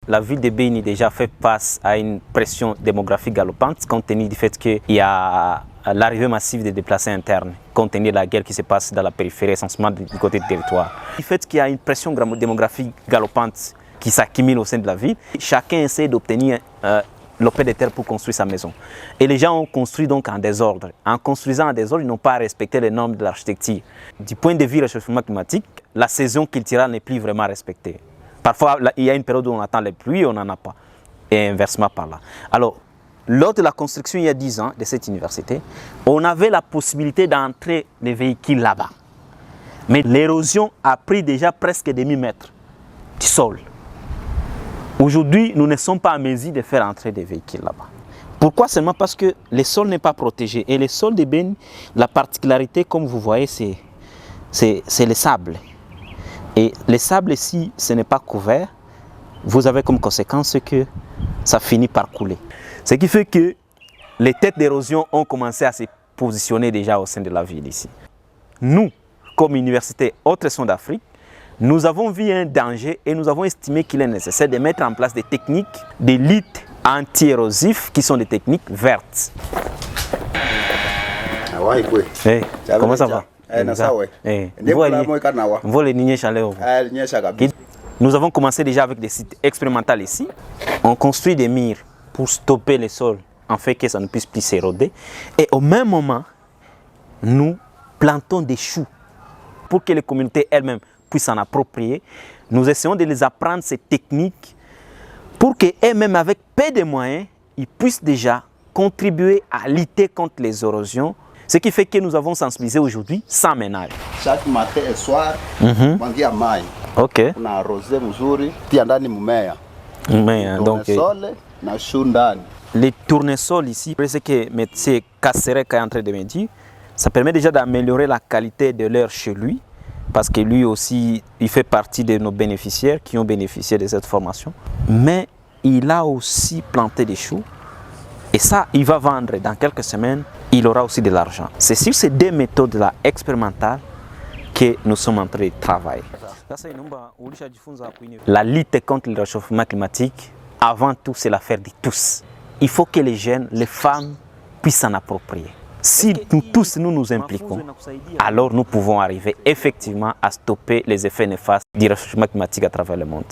la ville de Beni déjà fait face à une pression démographique galopante, compte tenu du fait qu'il y a l'arrivée massive des déplacés internes, compte tenu de la guerre qui se passe dans la périphérie, essentiellement du côté du territoire. Du fait qu'il y a une pression démographique galopante qui s'accumule au sein de la ville, chacun essaie d'obtenir lopin de terre pour construire sa maison. Et les gens ont construit donc en désordre. En construisant en désordre, ils n'ont pas respecté les normes de l'architecture. Du point de vue du réchauffement climatique, la saison culturelle n'est plus vraiment respectée. Parfois, il y a une période où on attend les pluies et on n'en a pas. Et inversement par là. Alors, lors de la construction il y a 10 ans de cette université, on avait la possibilité d'entrer les véhicules là-bas. Mais l'érosion a pris déjà presque demi-mètre du sol. Aujourd'hui, nous ne sommes pas en mesure de faire entrer des véhicules là-bas. Pourquoi? Seulement parce que le sol n'est pas protégé. Et le sol de Beni, la particularité, comme vous voyez, c'est le sable. Et le sable, si ce n'est pas couvert, vous avez comme conséquence que ça finit par couler. Ce qui fait que les têtes d'érosion ont commencé à se positionner déjà au sein de la ville ici. Nous, comme Université Haute-Région d'Afrique, nous avons vu un danger et nous avons estimé qu'il est nécessaire de mettre en place des techniques de lutte anti-érosif qui sont des techniques vertes. Hey, comment ça va? Nous avons commencé déjà avec des sites expérimentaux ici. On construit des murs pour stopper le sol en fait que ça ne puisse plus s'éroder. Et au même moment, nous plantons des choux pour que les communautés elles-mêmes puissent s'en approprier. Nous essayons de les apprendre ces techniques pour qu'elles-mêmes, avec peu de moyens, ils puissent déjà contribuer à lutter contre les érosions. Ce qui fait que nous avons sensibilisé aujourd'hui 100 ménages. Chaque matin et soir, on maille. Ok. On a arrosé mzuri, tia ndani mumea. Donc na chou ndani. Les tournesols ici, ce que M. Kasserek est en train de me dire, ça permet déjà d'améliorer la qualité de l'air chez lui, parce que lui aussi, il fait partie de nos bénéficiaires qui ont bénéficié de cette formation. Mais il a aussi planté des choux. Et ça, il va vendre dans quelques semaines, il aura aussi de l'argent. C'est sur ces deux méthodes-là expérimentales que nous sommes en train de travailler. La lutte contre le réchauffement climatique, avant tout, c'est l'affaire de tous. Il faut que les jeunes, les femmes puissent s'en approprier. Si nous tous nous impliquons, alors nous pouvons arriver effectivement à stopper les effets néfastes du réchauffement climatique à travers le monde.